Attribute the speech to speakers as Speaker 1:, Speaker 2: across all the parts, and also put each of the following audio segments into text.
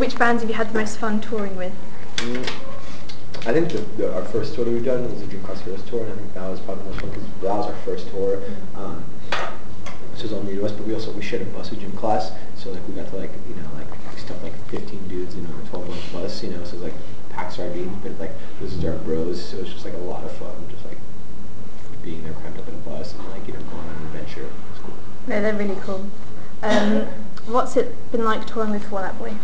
Speaker 1: which bands have you had the most fun touring with?
Speaker 2: I think our first tour that we've done was the Dream Class Heroes tour, and I think that was probably the most fun because that was our first tour. This was all new to us, but we shared a bus with Gym Class, so like we got to we stuffed like 15 dudes in a 12-month bus, so it was like packed sardines, but like this is our bros, so it was just like a lot of fun, just like being there cramped up in a bus and like going on an adventure. It's cool.
Speaker 1: No, they're really cool. What's it been like touring with Fall Out Boy?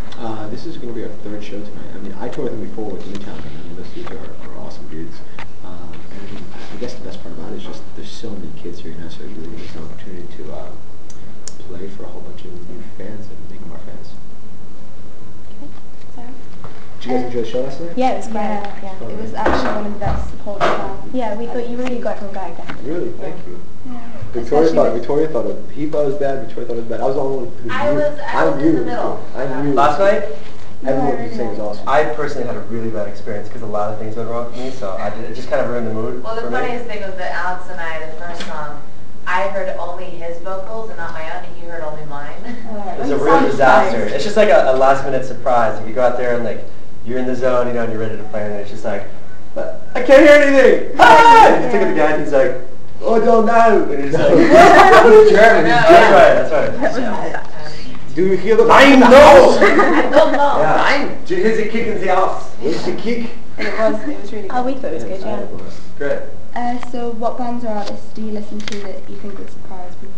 Speaker 2: This is going to be our third show tonight. I mean, I toured with them before with Newtown, and those dudes are awesome dudes. And I guess the best part about it is just there's so many kids here now, so it really gives us an opportunity to play for a whole bunch of new fans and make them our fans.
Speaker 3: Okay, so.
Speaker 2: Did you guys enjoy the show last night?
Speaker 3: Yeah, it was great. Yeah. It was actually one of the best support we've had. Yeah, we thought you really got from going, definitely.
Speaker 2: Really? Thank you.
Speaker 3: Yeah.
Speaker 2: Victoria thought he thought it was bad, Victoria thought it was bad. I was the only one who
Speaker 4: I was in the middle.
Speaker 2: I knew.
Speaker 5: Last night?
Speaker 2: Everyone was saying it was awesome.
Speaker 5: I personally had a really bad experience because a lot of things went wrong with me, so it just kind of ruined the mood.
Speaker 4: Well, the funniest thing was that Alex and I, the first song, I heard only his vocals and not my own, and he heard only mine.
Speaker 5: It was a real disaster. It's just like a last-minute surprise. You go out there and like you're in the zone, and you're ready to play, and it's just like, I can't hear anything. Ah! And you take it to the guy, and he's like, oh, don't know. And he's like, what? German. That's right.
Speaker 2: Do you hear the
Speaker 5: Nein, no!
Speaker 4: I don't know.
Speaker 5: Yeah. Here's a kick in the ass.
Speaker 2: Where's the kick?
Speaker 3: And it was really good.
Speaker 1: Oh, we thought it was good, yeah.
Speaker 5: Great.
Speaker 3: So what bands or artists do you listen to that you think would surprise people?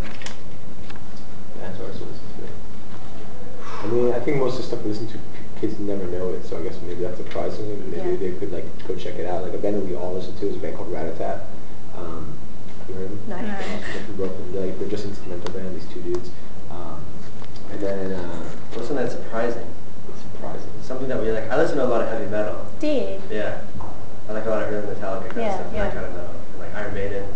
Speaker 2: That's what I listen to. I mean, I think most of the stuff we listen to, kids never know it, so I guess maybe that's surprising. Maybe they could like go check it out. Like a band that we all listen to is a band called Rat-a-tat. You heard them?
Speaker 1: No.
Speaker 2: They're from Brooklyn. They're just an instrumental band, these two dudes. And then
Speaker 5: What's something that's surprising? Something that we like. I listen to a lot of heavy metal.
Speaker 3: Do you?
Speaker 5: Yeah. I like a lot of early Metallica kind of stuff.
Speaker 3: Yeah.
Speaker 5: That kind of metal. And like Iron Maiden.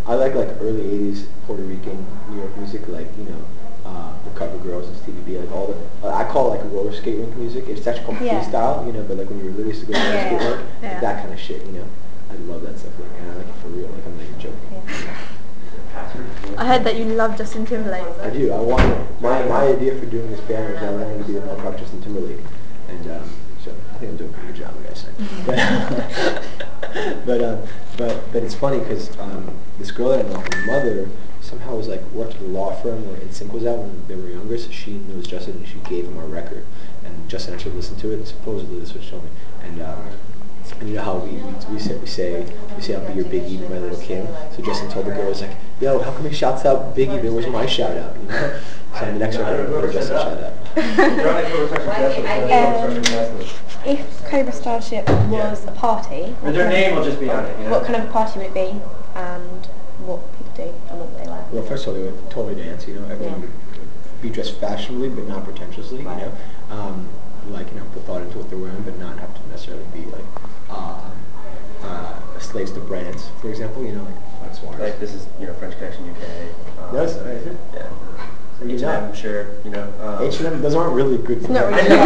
Speaker 2: I like early '80s Puerto Rican New York music, like the Cover Girls and Stevie B, like all the I call it like roller skate rink music. It's actually called freestyle, but like when you were little used to go to roller skate rink, like that kind of shit, I love that stuff, and I like it for real. Like I'm not even joking.
Speaker 3: Yeah.
Speaker 1: I heard that you love Justin Timberlake.
Speaker 2: I do. I wanted my idea for doing this band was I wanted to be the punk rock Justin Timberlake, and so I think I'm doing a pretty good job, like I said. But it's funny because this girl that I know, her mother somehow was like worked at a law firm where NSYNC was out when they were younger, so she knows Justin and she gave him our record, and Justin actually listened to it. And supposedly this would show me, and you know how we say I'll be your Biggie, be my little Kim. So Justin told the girls like, yo, how come he shouts out Biggie, but where's my shout out? So in the next record, Justin shout out.
Speaker 3: If Cobra Starship was a party,
Speaker 5: Their name will just be on it.
Speaker 3: what kind of a party would it be, and what people do, and what they wear?
Speaker 2: Well, first of all, they would totally dance. Everyone would be dressed fashionably, but not pretentiously. Put thought into what they're wearing, but not have to necessarily be like slaves to brands, for example. Like Swan.
Speaker 5: Like this is French Connection UK.
Speaker 2: That's nice.
Speaker 5: Yeah. H&M shirt,
Speaker 2: H&M, those aren't really good.
Speaker 3: Not really is it?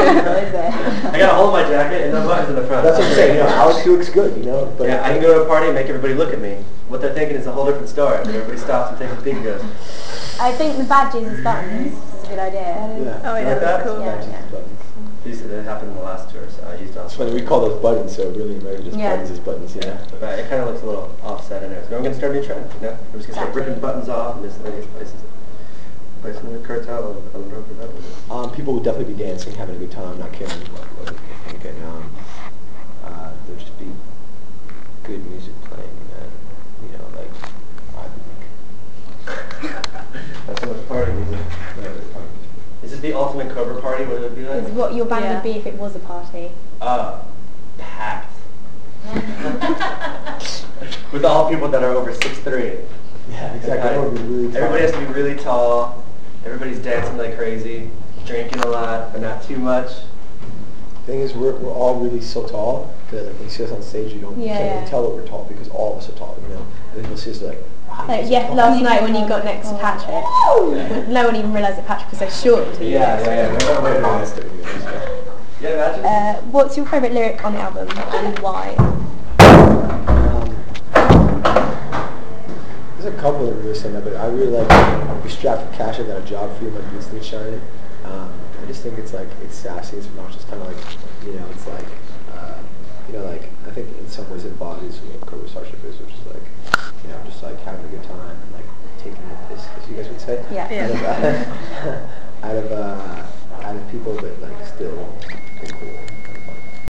Speaker 5: I got a hole in my jacket and no buttons in the front.
Speaker 2: That's what I'm saying. Alex looks good. But
Speaker 5: yeah, I can go to a party and make everybody look at me. What they're thinking is a whole different story. Everybody stops and takes a peek and goes.
Speaker 3: I think the badges and buttons is a good idea.
Speaker 2: Yeah.
Speaker 1: Oh yeah,
Speaker 5: like
Speaker 1: that's
Speaker 5: that?
Speaker 1: cool.
Speaker 3: Yeah.
Speaker 5: These that happened in the last tour, so I used
Speaker 2: It's funny, we call those buttons, so really maybe just buttons is buttons,
Speaker 5: But it kind of looks a little offset in there. So I'm going to start a new trend, We're just going to start ripping buttons off and miscellaneous places. Placing the cartel on the road for that.
Speaker 2: People would definitely be dancing, having a good time, not caring what they think, and there'll just be good music playing, and I think.
Speaker 5: That's so much party music. Is it the ultimate Cobra party? What it would be like?
Speaker 3: Is what your band would be if it was a party.
Speaker 5: Packed. With all people that are over 6'3".
Speaker 2: Yeah, exactly.
Speaker 5: Everybody has to be really tall. Everybody's dancing like crazy, drinking a lot, but not too much.
Speaker 2: The thing is, we're all really so tall that when you see us on stage, you can't really tell that we're tall because all of us are tall, And then you'll see us like,
Speaker 3: last night when you got next to Patrick, no one even realised that Patrick was so short until you what's your favourite lyric on the album and why?
Speaker 2: There's a couple that really stand out, but I really like, be strapped for cash, I got a job for you, my boots need shining. I just think it's like, it's sassy, it's obnoxious, kind of like, it's like, like, I think in some ways it embodies what Cobra Starship is, which is like, just like having a good time and like taking the piss, as you guys would say.
Speaker 1: Yeah.
Speaker 2: Out of people, but like still cool.